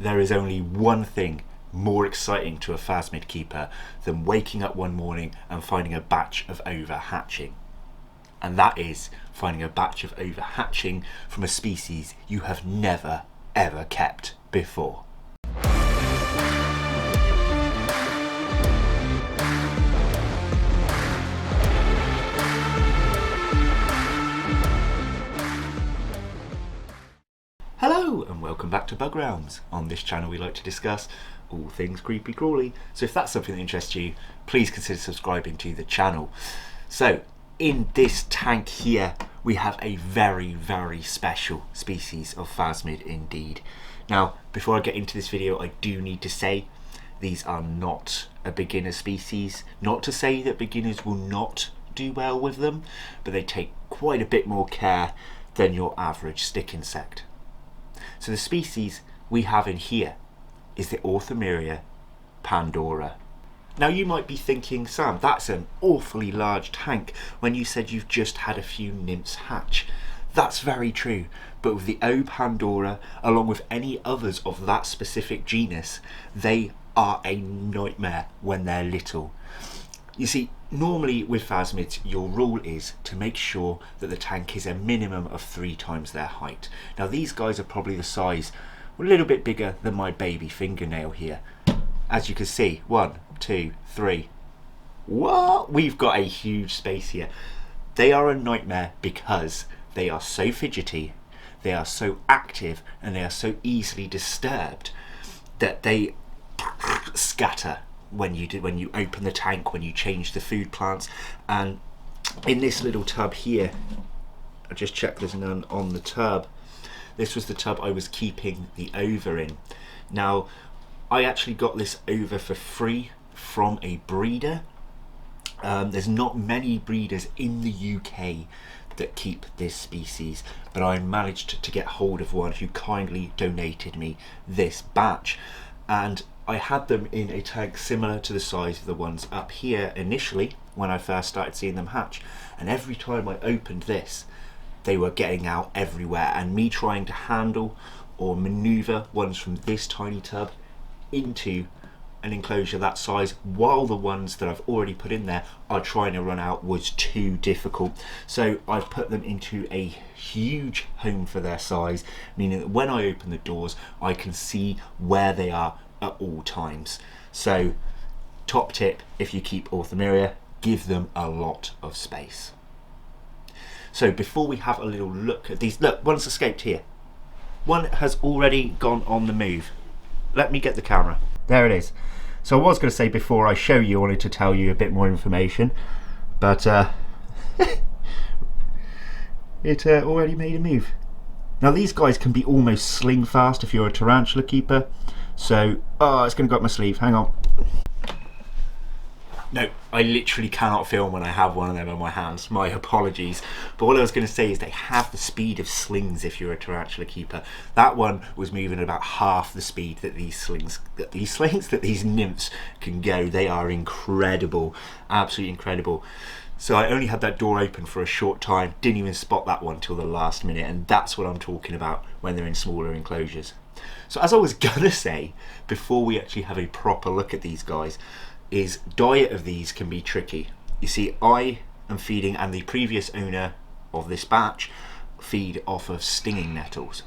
there is only one thing more exciting to a phasmid keeper than waking up one morning and finding a batch of overhatching. And that is finding a batch of overhatching from a species you have never ever kept before. Hello and welcome back to Bug Realms. On this channel we like to discuss all things creepy crawly, so if that's something that interests you, please consider subscribing to the channel. So in this tank here we have a very special species of phasmid indeed. Now before I get into this video, I do need to say these are not a beginner species. Not to say that beginners will not do well with them, but they take quite a bit more care than your average stick insect. So the species we have in here is the Orthomeria pandora. Now you might be thinking, Sam, that's an awfully large tank when you said you've just had a few nymphs hatch. That's very true, but with the O pandora, along with any others of that specific genus, they are a nightmare when they're little. You see, normally with phasmids, your rule is to make sure that the tank is a minimum of 3 times their height. Now these guys are probably the size, a little bit bigger than my baby fingernail here. As you can see, 1, 2, 3. What? We've got a huge space here. They are a nightmare because they are so fidgety, they are so active, and they are so easily disturbed that they scatter when you open the tank, when you change the food plants. And in this little tub here, I just checked there's none on the tub. This was the tub I was keeping the ova in. Now I actually got this ova for free from a breeder. There's not many breeders in the UK that keep this species, but I managed to get hold of one who kindly donated me this batch, and I had them in a tank similar to the size of the ones up here initially when I first started seeing them hatch, and every time I opened this they were getting out everywhere, and me trying to handle or maneuver ones from this tiny tub into an enclosure that size while the ones that I've already put in there are trying to run out was too difficult. So I've put them into a huge home for their size, meaning that when I open the doors I can see where they are at all times. So top tip, if you keep Orthomeria, give them a lot of space. So before we have a little look at these, look, one's escaped here. One has already gone on the move. Let me get the camera. There it is. So I was going to say before I show you, I wanted to tell you a bit more information, but it already made a move. Now these guys can be almost sling fast if you're a tarantula keeper. So, it's going to go up my sleeve, hang on. No, I literally cannot film when I have one of them in my hands, my apologies. But what I was going to say is they have the speed of slings if you're a tarantula keeper. That one was moving at about half the speed that these nymphs can go. They are incredible, absolutely incredible. So I only had that door open for a short time, didn't even spot that one till the last minute, and that's what I'm talking about when they're in smaller enclosures. So as I was gonna say, before we actually have a proper look at these guys, is diet of these can be tricky. You see, I am feeding, and the previous owner of this batch feed off of stinging nettles.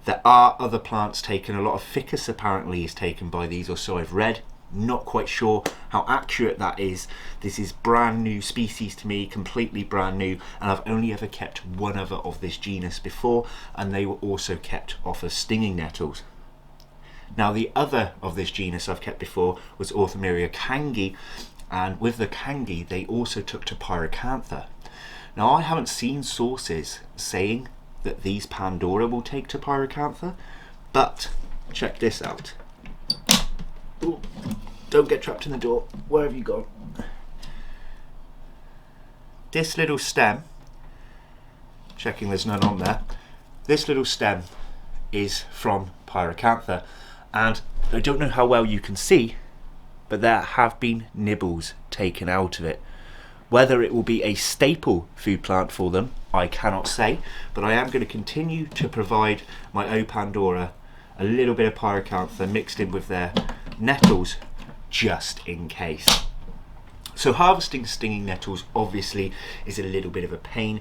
There are other plants taken, a lot of ficus apparently is taken by these, or so I've read. Not quite sure how accurate that is. This is brand new species to me, completely brand new, and I've only ever kept one other of this genus before, and they were also kept off of stinging nettles. Now the other of this genus I've kept before was Orthomeria kangi, and with the kangi they also took to pyracantha. Now I haven't seen sources saying that these pandora will take to pyracantha, but check this out. Ooh, don't get trapped in the door. Where have you gone? This little stem, checking there's none on there, this little stem is from pyracantha, and I don't know how well you can see, but there have been nibbles taken out of it. Whether it will be a staple food plant for them, I cannot say, but I am going to continue to provide my O Pandora a little bit of pyracantha mixed in with their nettles, just in case. So harvesting stinging nettles obviously is a little bit of a pain.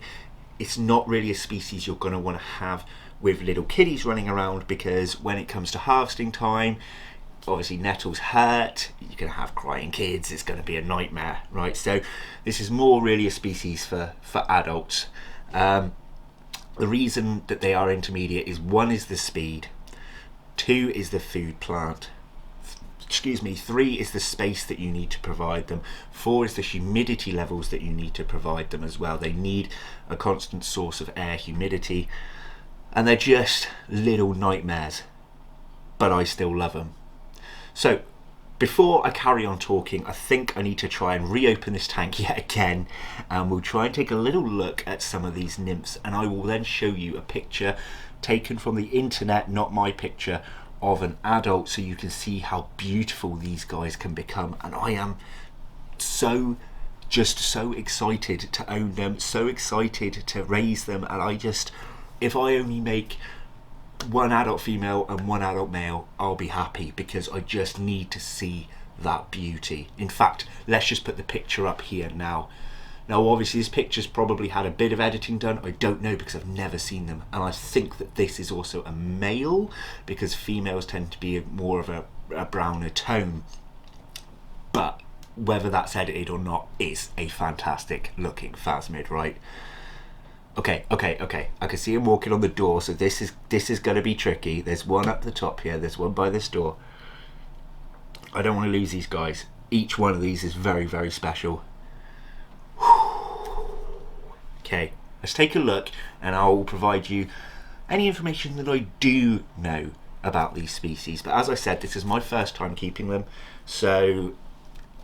It's not really a species you're going to want to have with little kiddies running around, because when it comes to harvesting time, obviously nettles hurt, you're going to have crying kids, it's going to be a nightmare, right? So this is more really a species for adults. The reason that they are intermediate is, one is the speed, two is the food plant, three is the space that you need to provide them, four is the humidity levels that you need to provide them as well. They need a constant source of air humidity, and they're just little nightmares, but I still love them. So before I carry on talking, I think I need to try and reopen this tank yet again, and we'll try and take a little look at some of these nymphs, and I will then show you a picture taken from the internet, not my picture, of an adult, so you can see how beautiful these guys can become. And I am just so excited to own them, so excited to raise them, and if I only make one adult female and one adult male, I'll be happy, because I just need to see that beauty. In fact, let's just put the picture up here now. Now obviously this picture's probably had a bit of editing done, I don't know, because I've never seen them, and I think that this is also a male, because females tend to be more of a browner tone, but whether that's edited or not, is a fantastic looking phasmid, right? Okay, I can see him walking on the door, so this is going to be tricky. There's one up the top here, there's one by this door. I don't want to lose these guys. Each one of these is very, very special. Okay, let's take a look, and I'll provide you any information that I do know about these species. But as I said, this is my first time keeping them, so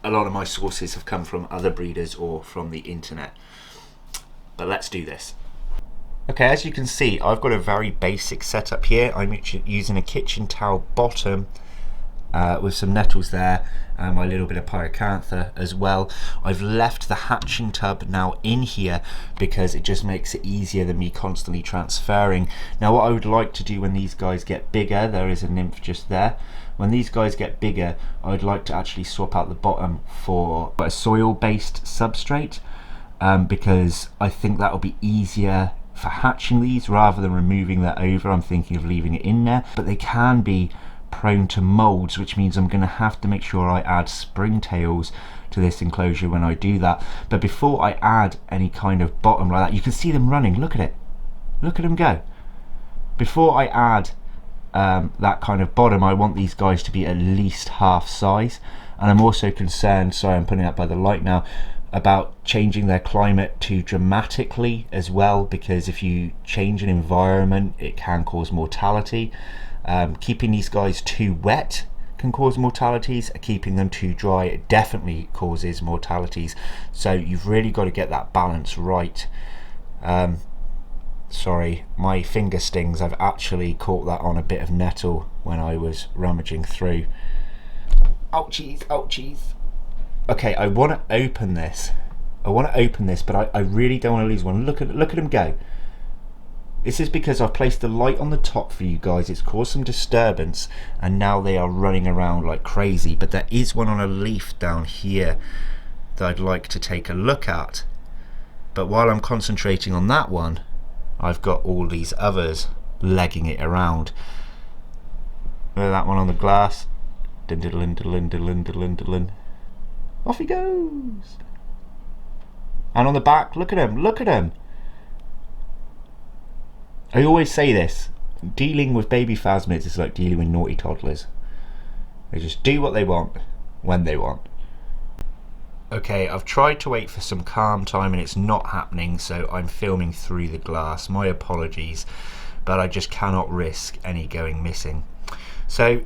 a lot of my sources have come from other breeders or from the internet. But let's do this. Okay, as you can see, I've got a very basic setup here. I'm using a kitchen towel bottom with some nettles there, and my little bit of pyracantha as well. I've left the hatching tub now in here because it just makes it easier than me constantly transferring. Now what I would like to do when these guys get bigger, there is a nymph just there, when these guys get bigger, I'd like to actually swap out the bottom for a soil based substrate, because I think that will be easier for hatching these rather than removing that over. I'm thinking of leaving it in there, but they can be prone to molds, which means I'm going to have to make sure I add springtails to this enclosure when I do that. But before I add any kind of bottom like that, you can see them running, look at it, look at them go. Before I add that kind of bottom, I want these guys to be at least half size. And I'm also concerned, sorry I'm putting it up by the light now, about changing their climate too dramatically as well, because if you change an environment it can cause mortality. Keeping these guys too wet can cause mortalities, keeping them too dry it definitely causes mortalities, so you've really got to get that balance right. Sorry, my finger stings, I've actually caught that on a bit of nettle when I was rummaging through. Ouchies, ouchies. Okay, I want to open this. But I really don't want to lose one. Look at him go. This is because I've placed the light on the top for you guys. It's caused some disturbance, and now they are running around like crazy. But there is one on a leaf down here that I'd like to take a look at. But while I'm concentrating on that one, I've got all these others legging it around. Look at that one on the glass. Diddlin, diddlin, diddlin, diddlin, diddlin. Off he goes. And on the back, look at him, look at him. I always say this, dealing with baby phasmids is like dealing with naughty toddlers. They just do what they want, when they want. Okay, I've tried to wait for some calm time and it's not happening, so I'm filming through the glass. My apologies, but I just cannot risk any going missing. So,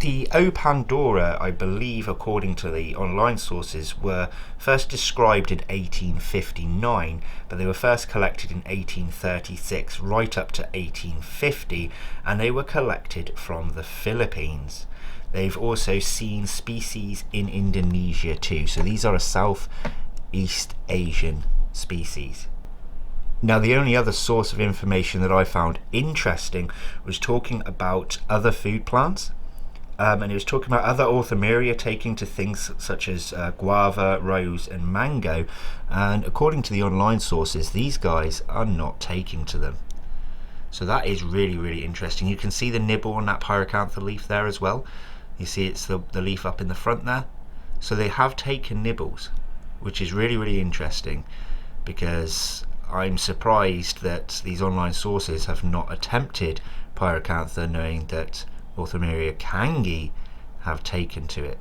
the O. pandora, I believe, according to the online sources, were first described in 1859, but they were first collected in 1836, right up to 1850, and they were collected from the Philippines. They've also seen species in Indonesia too, so these are a Southeast Asian species. Now, the only other source of information that I found interesting was talking about other food plants. And it was talking about other Orthomeria taking to things such as guava, rose and mango. And according to the online sources, these guys are not taking to them. So that is really, really interesting. You can see the nibble on that pyracantha leaf there as well. You see it's the leaf up in the front there. So they have taken nibbles, which is really, really interesting, because I'm surprised that these online sources have not attempted pyracantha, knowing that Orthomeria kangi have taken to it.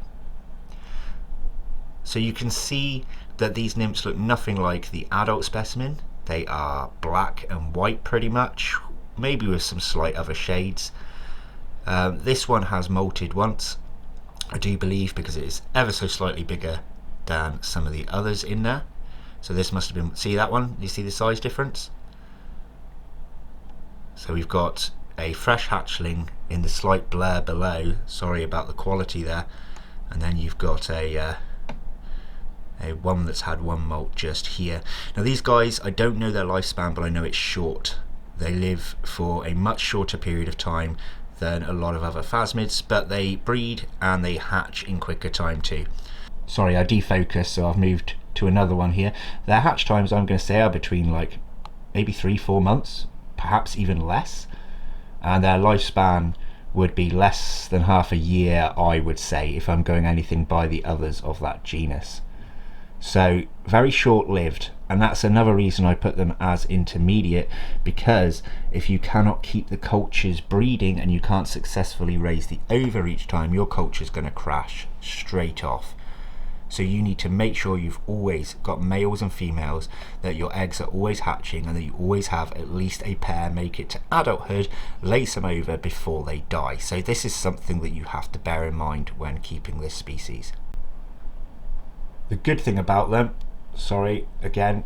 So you can see that these nymphs look nothing like the adult specimen. They are black and white pretty much, maybe with some slight other shades. This one has molted once, I do believe, because it is ever so slightly bigger than some of the others in there. So this must have been, see that one? You see the size difference? So we've got a fresh hatchling in the slight blur below, sorry about the quality there, and then you've got a one that's had one molt just here. Now these guys, I don't know their lifespan, but I know it's short. They live for a much shorter period of time than a lot of other phasmids, but they breed and they hatch in quicker time too. Sorry, I defocused, so I've moved to another one here. Their hatch times, I'm going to say, are between like maybe 3-4 months, perhaps even less. And their lifespan would be less than half a year, I would say, if I'm going anything by the others of that genus. So very short-lived, and that's another reason I put them as intermediate, because if you cannot keep the cultures breeding and you can't successfully raise the ova each time, your culture is going to crash straight off. So you need to make sure you've always got males and females, that your eggs are always hatching, and that you always have at least a pair make it to adulthood, lay some over before they die. So this is something that you have to bear in mind when keeping this species. The good thing about them, sorry again,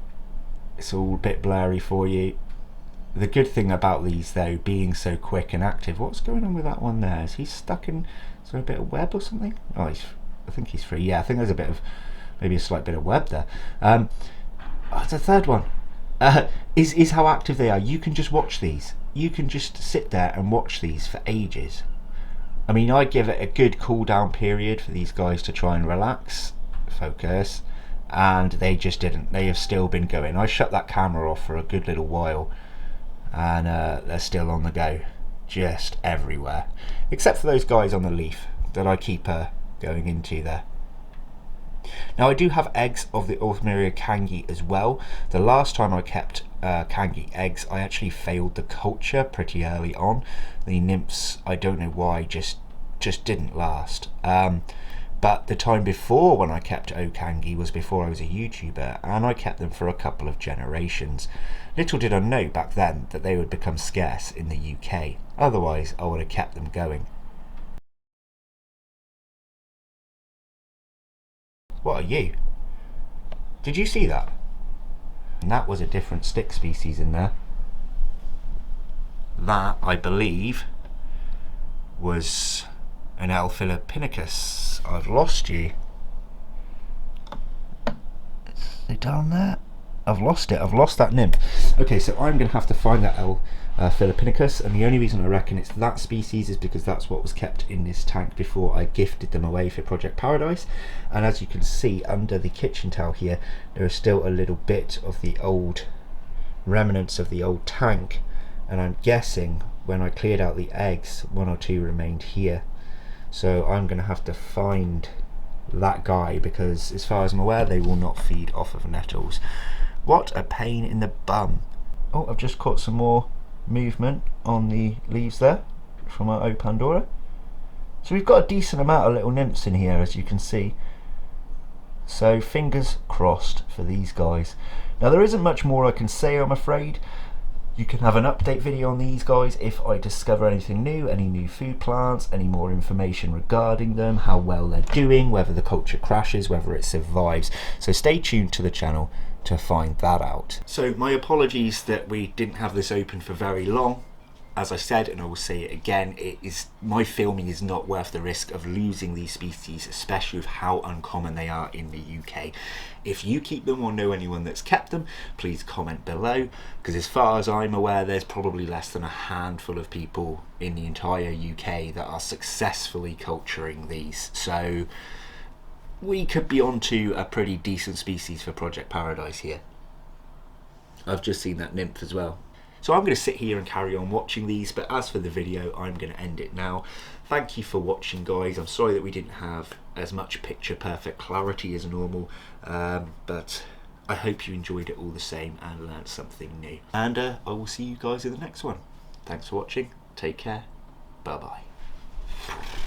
it's all a bit blurry for you. The good thing about these though, being so quick and active, what's going on with that one there? Is he stuck in, is there a bit of web or something? Oh, I think he's free. Yeah, I think there's a bit of, maybe a slight bit of web there. Oh, it's a third one. Is how active they are. You can just watch these. You can just sit there and watch these for ages. I mean, I give it a good cool down period for these guys to try and relax, focus, and they just didn't. They have still been going. I shut that camera off for a good little while, and they're still on the go, just everywhere, except for those guys on the leaf that I keep going into there. Now I do have eggs of the Orthomeria kangi as well. The last time I kept kangi eggs, I actually failed the culture pretty early on. The nymphs, I don't know why, just didn't last. But the time before when I kept kangi was before I was a YouTuber, and I kept them for a couple of generations. Little did I know back then that they would become scarce in the UK. Otherwise I would have kept them going. What are you? Did you see that? And that was a different stick species in there. That, I believe, was an L. philippinicus. I've lost you. Is it down there? I've lost it. I've lost that nymph. Okay, so I'm going to have to find that L. philippinicus, and the only reason I reckon it's that species is because that's what was kept in this tank before I gifted them away for Project Paradise. And as you can see under the kitchen towel here, there is still a little bit of the old remnants of the old tank, and I'm guessing when I cleared out the eggs, 1 or 2 remained here. So I'm going to have to find that guy, because as far as I'm aware they will not feed off of nettles. What a pain in the bum. Oh, I've just caught some more movement on the leaves there from our Pandora. So we've got a decent amount of little nymphs in here, as you can see. So fingers crossed for these guys. Now there isn't much more I can say, I'm afraid. You can have an update video on these guys if I discover anything new, any new food plants, any more information regarding them, how well they're doing, whether the culture crashes, whether it survives. So stay tuned to the channel to find that out. So my apologies that we didn't have this open for very long. as I said, and I will say it again, my filming is not worth the risk of losing these species, especially with how uncommon they are in the UK. If you keep them or know anyone that's kept them, please comment below, because as far as I'm aware, there's probably less than a handful of people in the entire UK that are successfully culturing these. So we could be onto a pretty decent species for Project Paradise here. I've just seen that nymph as well. So I'm going to sit here and carry on watching these, but as for the video, I'm going to end it now. Thank you for watching, guys. I'm sorry that we didn't have as much picture perfect clarity as normal, but I hope you enjoyed it all the same and learned something new. And I will see you guys in the next one. Thanks for watching. Take care. Bye bye.